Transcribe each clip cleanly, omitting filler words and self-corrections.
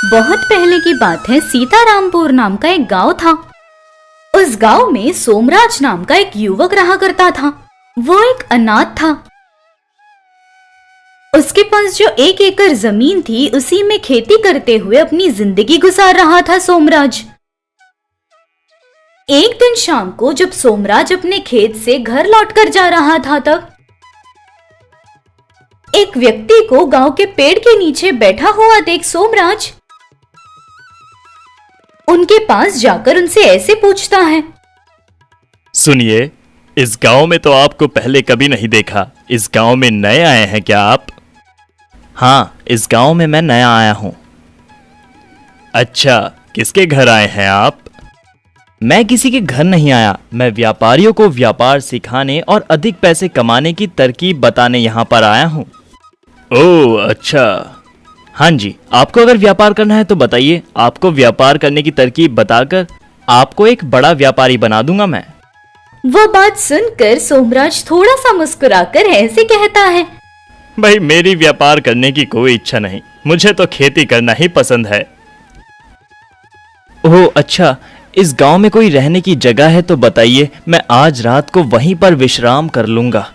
बहुत पहले की बात है। सीतारामपुर नाम का एक गांव था। उस गांव में सोमराज नाम का एक युवक रहा करता था। वो एक अनाथ था। उसके पास जो 1 एकड़ जमीन थी, उसी में खेती करते हुए अपनी जिंदगी गुजार रहा था सोमराज। एक दिन शाम को जब सोमराज अपने खेत से घर लौटकर जा रहा था, तब एक व्यक्ति को गांव के पेड़ के नीचे बैठा हुआ देख सोमराज उनके पास जाकर उनसे ऐसे पूछता है। सुनिए, इस गांव में तो आपको पहले कभी नहीं देखा। इस गांव में नए आए हैं क्या आप? हाँ, इस गांव में मैं नया आया हूं। अच्छा, किसके घर आए हैं आप? मैं किसी के घर नहीं आया। मैं व्यापारियों को व्यापार सिखाने और अधिक पैसे कमाने की तरकीब बताने यहाँ पर आया हूँ। ओह अच्छा। हाँ जी, आपको अगर व्यापार करना है तो बताइए। आपको व्यापार करने की तरकीब बताकर आपको एक बड़ा व्यापारी बना दूंगा मैं। वो बात सुनकर सोमराज थोड़ा सा मुस्कुराकर ऐसे कहता है, भाई, मेरी व्यापार करने की कोई इच्छा नहीं। मुझे तो खेती करना ही पसंद है। ओह अच्छा, इस गांव में कोई रहने की जगह है तो बताइए। मैं आज रात को वहीं पर विश्राम कर लूंगा।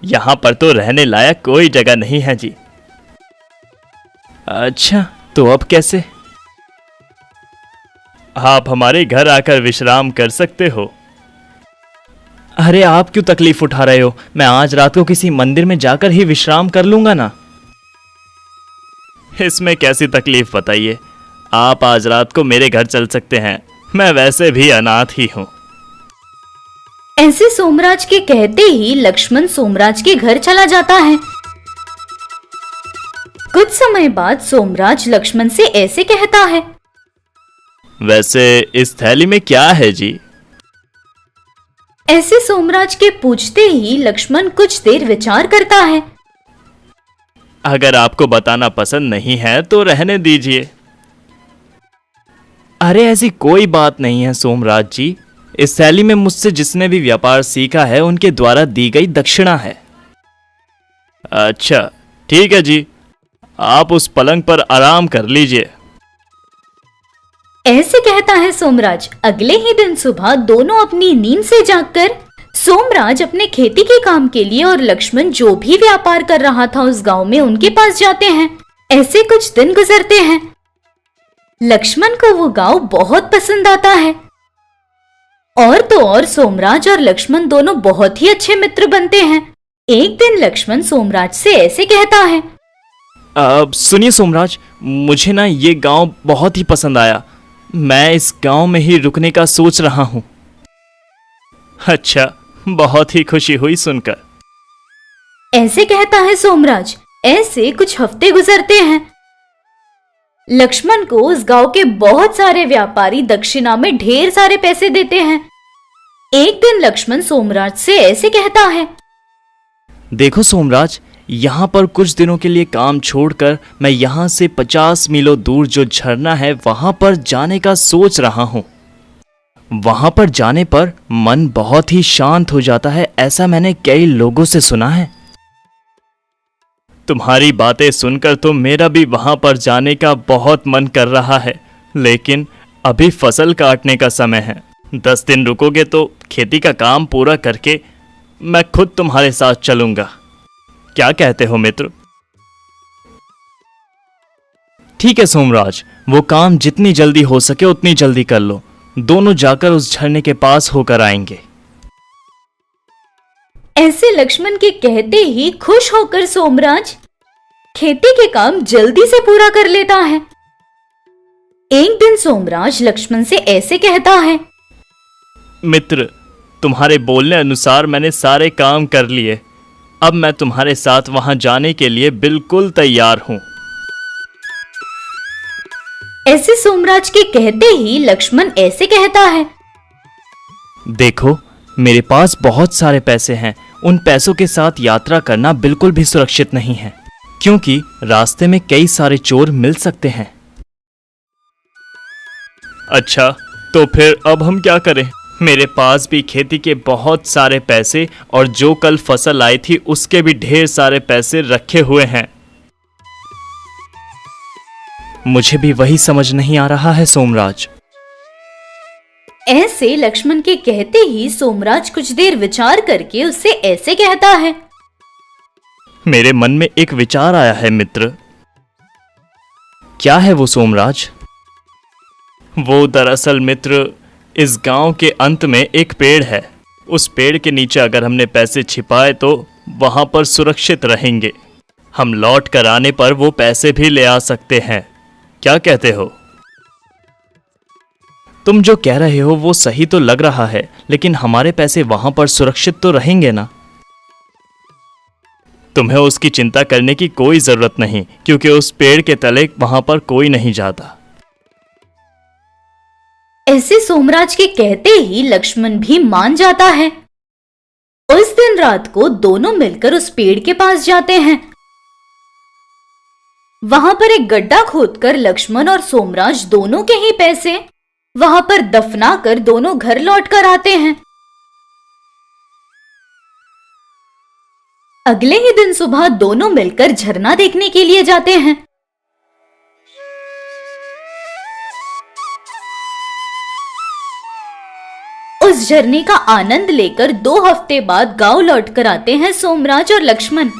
यहां पर तो रहने लायक कोई जगह नहीं है जी। अच्छा, तो अब कैसे? आप हमारे घर आकर विश्राम कर सकते हो। अरे, आप क्यों तकलीफ उठा रहे हो? मैं आज रात को किसी मंदिर में जाकर ही विश्राम कर लूंगा ना। इसमें कैसी तकलीफ बताइए। आप आज रात को मेरे घर चल सकते हैं। मैं वैसे भी अनाथ ही हूं। ऐसे सोमराज के कहते ही लक्ष्मण सोमराज के घर चला जाता है। कुछ समय बाद सोमराज लक्ष्मण से ऐसे कहता है, वैसे इस थैली में क्या है जी? ऐसे सोमराज के पूछते ही लक्ष्मण कुछ देर विचार करता है। अगर आपको बताना पसंद नहीं है तो रहने दीजिए। अरे, ऐसी कोई बात नहीं है सोमराज जी। इस थैली में मुझसे जिसने भी व्यापार सीखा है उनके द्वारा दी गई दक्षिणा है। अच्छा, ठीक है जी। आप उस पलंग पर आराम कर लीजिए। ऐसे कहता है सोमराज। अगले ही दिन सुबह दोनों अपनी नींद से जागकर सोमराज अपने खेती के काम के लिए और लक्ष्मण जो भी व्यापार कर रहा था उस गांव में, उनके पास जाते हैं। ऐसे कुछ दिन गुजरते हैं। लक्ष्मण को वो गांव बहुत पसंद आता है। और तो और सोमराज और लक्ष्मण दोनों बहुत ही अच्छे मित्र बनते हैं। एक दिन लक्ष्मण सोमराज से ऐसे कहता है, सुनिए सोमराज, मुझे ना ये गांव बहुत ही पसंद आया। मैं इस गांव में ही रुकने का सोच रहा हूं। अच्छा, बहुत ही खुशी हुई सुनकर। ऐसे कहता है सोमराज। ऐसे कुछ हफ्ते गुजरते हैं। लक्ष्मण को उस गांव के बहुत सारे व्यापारी दक्षिणा में ढेर सारे पैसे देते हैं। एक दिन लक्ष्मण सोमराज से ऐसे कहता है, देखो सोमराज, यहाँ पर कुछ दिनों के लिए काम छोड़कर मैं यहाँ से 50 मीलों दूर जो झरना है वहां पर जाने का सोच रहा हूँ। वहां पर जाने पर मन बहुत ही शांत हो जाता है, ऐसा मैंने कई लोगों से सुना है। तुम्हारी बातें सुनकर तो मेरा भी वहां पर जाने का बहुत मन कर रहा है, लेकिन अभी फसल काटने का समय है। 10 दिन रुकोगे तो खेती का काम पूरा करके मैं खुद तुम्हारे साथ चलूंगा। क्या कहते हो मित्र? ठीक है सोमराज, वो काम जितनी जल्दी हो सके उतनी जल्दी कर लो। दोनों जाकर उस झरने के पास होकर आएंगे। ऐसे लक्ष्मण के कहते ही खुश होकर सोमराज खेती के काम जल्दी से पूरा कर लेता है। एक दिन सोमराज लक्ष्मण से ऐसे कहता है, मित्र, तुम्हारे बोलने अनुसार मैंने सारे काम कर लिए। अब मैं तुम्हारे साथ वहां जाने के लिए बिल्कुल तैयार हूं। ऐसे सोमराज के कहते ही लक्ष्मण ऐसे कहता है, देखो, मेरे पास बहुत सारे पैसे हैं। उन पैसों के साथ यात्रा करना बिल्कुल भी सुरक्षित नहीं है, क्योंकि रास्ते में कई सारे चोर मिल सकते हैं। अच्छा, तो फिर अब हम क्या करें? मेरे पास भी खेती के बहुत सारे पैसे और जो कल फसल आई थी उसके भी ढेर सारे पैसे रखे हुए हैं। मुझे भी वही समझ नहीं आ रहा है सोमराज। ऐसे लक्ष्मण के कहते ही सोमराज कुछ देर विचार करके उससे ऐसे कहता है। मेरे मन में एक विचार आया है मित्र। क्या है वो सोमराज? वो दरअसल मित्र, इस गांव के अंत में एक पेड़ है। उस पेड़ के नीचे अगर हमने पैसे छिपाए तो वहां पर सुरक्षित रहेंगे। हम लौट कर आने पर वो पैसे भी ले आ सकते हैं। क्या कहते हो? तुम जो कह रहे हो वो सही तो लग रहा है, लेकिन हमारे पैसे वहां पर सुरक्षित तो रहेंगे ना? तुम्हें उसकी चिंता करने की कोई जरूरत नहीं, क्योंकि उस पेड़ के तले वहां पर कोई नहीं जाता। ऐसे सोमराज के कहते ही लक्ष्मण भी मान जाता है। उस दिन रात को दोनों मिलकर उस पेड़ के पास जाते हैं। वहां पर एक गड्ढा खोदकर लक्ष्मण और सोमराज दोनों के ही पैसे वहां पर दफना कर दोनों घर लौट कर आते हैं। अगले ही दिन सुबह दोनों मिलकर झरना देखने के लिए जाते हैं। उस झरने का आनंद लेकर 2 हफ्ते बाद गांव लौटकर आते हैं सोमराज और लक्ष्मण।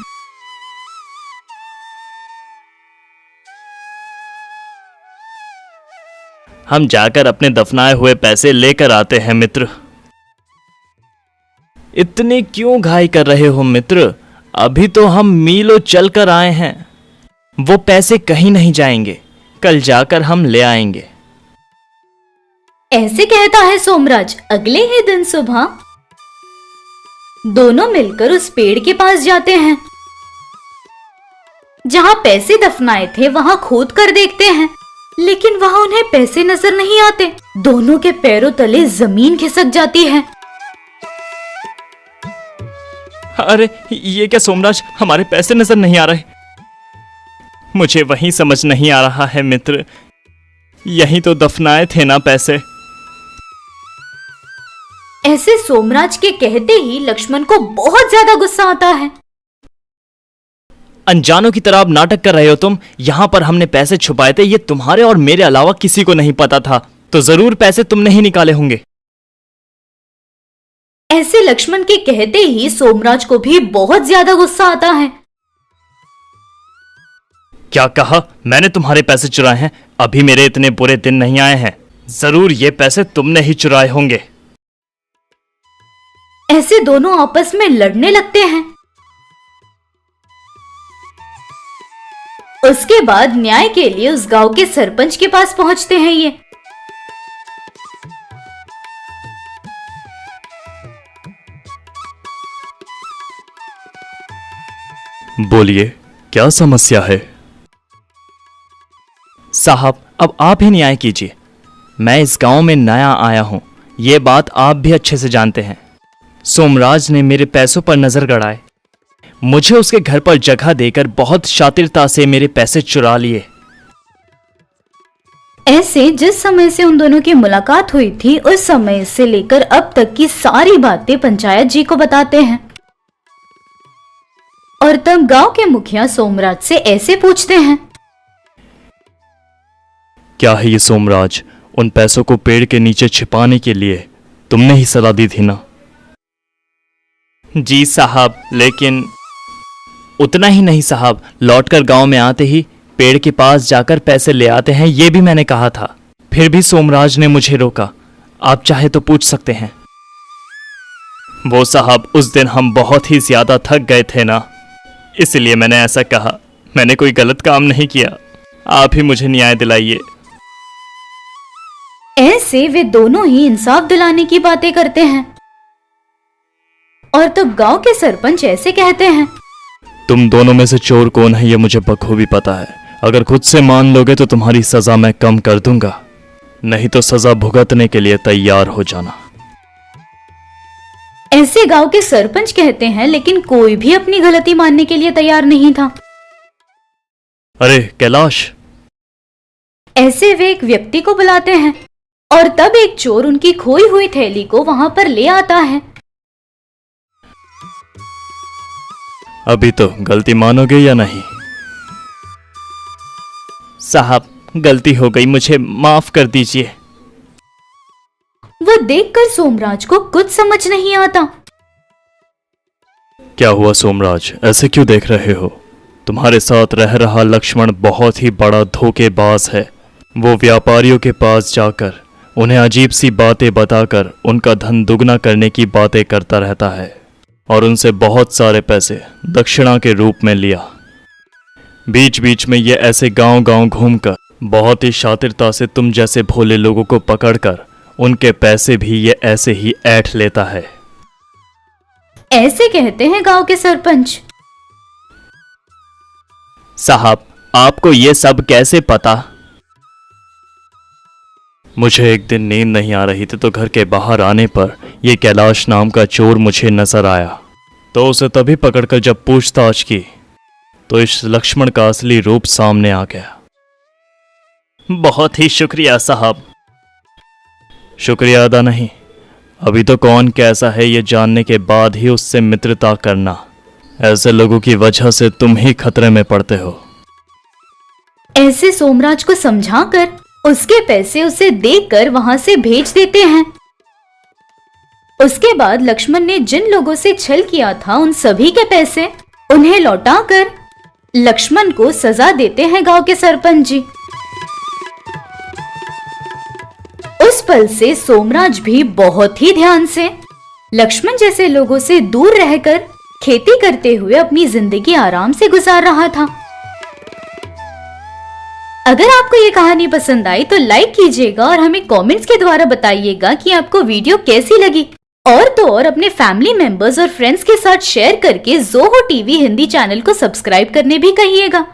हम जाकर अपने दफनाए हुए पैसे लेकर आते हैं मित्र। इतनी क्यों घाई कर रहे हो मित्र? अभी तो हम मीलों चल कर आए हैं। वो पैसे कहीं नहीं जाएंगे, कल जाकर हम ले आएंगे। ऐसे कहता है सोमराज। अगले ही दिन सुबह दोनों मिलकर उस पेड़ के पास जाते हैं। जहां पैसे दफनाए थे वहां खोद कर देखते हैं, लेकिन वहां उन्हें पैसे नजर नहीं आते। दोनों के पैरों तले जमीन खिसक जाती है। अरे ये क्या सोमराज, हमारे पैसे नजर नहीं आ रहे। मुझे वही समझ नहीं आ रहा है मित्र, यही तो दफनाए थे ना पैसे। ऐसे सोमराज के कहते ही लक्ष्मण को बहुत ज्यादा गुस्सा आता है। अनजानों की तरह आप नाटक कर रहे हो तुम। यहां पर हमने पैसे छुपाए थे, ये तुम्हारे और मेरे अलावा किसी को नहीं पता था, तो जरूर पैसे तुमने ही निकाले होंगे। ऐसे लक्ष्मण के कहते ही सोमराज को भी बहुत ज्यादा गुस्सा आता है। क्या कहा? मैंने तुम्हारे पैसे चुराए हैं? अभी मेरे इतने बुरे दिन नहीं आए हैं। जरूर ये पैसे तुमने ही चुराए होंगे। ऐसे दोनों आपस में लड़ने लगते हैं। उसके बाद न्याय के लिए उस गांव के सरपंच के पास पहुंचते हैं ये। बोलिए, क्या समस्या है? साहब, अब आप ही न्याय कीजिए। मैं इस गांव में नया आया हूं, ये बात आप भी अच्छे से जानते हैं। सोमराज ने मेरे पैसों पर नजर गड़ाए, मुझे उसके घर पर जगह देकर बहुत शातिरता से मेरे पैसे चुरा लिए। ऐसे जिस समय से उन दोनों की मुलाकात हुई थी, उस समय से लेकर अब तक की सारी बातें पंचायत जी को बताते हैं। और तब गांव के मुखिया सोमराज से ऐसे पूछते हैं। क्या है ये सोमराज? उन पैसों को पेड़ के नीचे छिपाने के लिए तुमने ही सलाह दी थी ना? जी साहब, लेकिन उतना ही नहीं साहब, लौटकर गांव में आते ही पेड़ के पास जाकर पैसे ले आते हैं, ये भी मैंने कहा था। फिर भी सोमराज ने मुझे रोका। आप चाहे तो पूछ सकते हैं। वो साहब, उस दिन हम बहुत ही ज्यादा थक गए थे ना, इसलिए मैंने ऐसा कहा। मैंने कोई गलत काम नहीं किया, आप ही मुझे न्याय दिलाइए। ऐसे वे दोनों ही इंसाफ दिलाने की बातें करते हैं। और तब गांव के सरपंच ऐसे कहते हैं। तुम दोनों में से चोर कौन है ये मुझे बखूबी पता है। अगर खुद से मान लोगे तो तुम्हारी सजा मैं कम कर दूंगा, नहीं तो सजा भुगतने के लिए तैयार हो जाना। ऐसे गांव के सरपंच कहते हैं, लेकिन कोई भी अपनी गलती मानने के लिए तैयार नहीं था। अरे कैलाश! ऐसे वे एक व्यक्ति को बुलाते हैं और तब एक चोर उनकी खोई हुई थैली को वहां पर ले आता है। अभी तो गलती मानोगे या नहीं? साहब, गलती हो गई, मुझे माफ कर दीजिए। वो देखकर सोमराज को कुछ समझ नहीं आता। क्या हुआ सोमराज, ऐसे क्यों देख रहे हो? तुम्हारे साथ रह रहा लक्ष्मण बहुत ही बड़ा धोखेबाज है। वो व्यापारियों के पास जाकर उन्हें अजीब सी बातें बताकर उनका धन दुगना करने की बातें करता रहता है और उनसे बहुत सारे पैसे दक्षिणा के रूप में लिया। बीच बीच में ये ऐसे गांव-गांव घूमकर बहुत ही शातिरता से तुम जैसे भोले लोगों को पकड़कर उनके पैसे भी ये ऐसे ही ऐंठ लेता है। ऐसे कहते हैं गांव के सरपंच। साहब, आपको ये सब कैसे पता? मुझे एक दिन नींद नहीं आ रही थी तो घर के बाहर आने पर यह कैलाश नाम का चोर मुझे नजर आया, तो उसे तभी पकड़कर जब पूछताछ की तो इस लक्ष्मण का असली रूप सामने आ गया। बहुत ही शुक्रिया साहब। शुक्रिया अदा नहीं, अभी तो कौन कैसा है ये जानने के बाद ही उससे मित्रता करना। ऐसे लोगों की वजह से तुम ही खतरे में पड़ते हो। ऐसे सोमराज को समझाकर उसके पैसे उसे देकर वहां से भेज देते हैं। उसके बाद लक्ष्मण ने जिन लोगों से छल किया था उन सभी के पैसे उन्हें लौटाकर लक्ष्मण को सजा देते हैं गांव के सरपंच जी। उस पल से सोमराज भी बहुत ही ध्यान से लक्ष्मण जैसे लोगों से दूर रहकर खेती करते हुए अपनी जिंदगी आराम से गुजार रहा था। अगर आपको ये कहानी पसंद आई तो लाइक कीजिएगा और हमें कमेंट्स के द्वारा बताइएगा कि आपको वीडियो कैसी लगी। और तो और अपने फैमिली मेंबर्स और फ्रेंड्स के साथ शेयर करके जोहो टीवी हिंदी चैनल को सब्सक्राइब करने भी कहिएगा।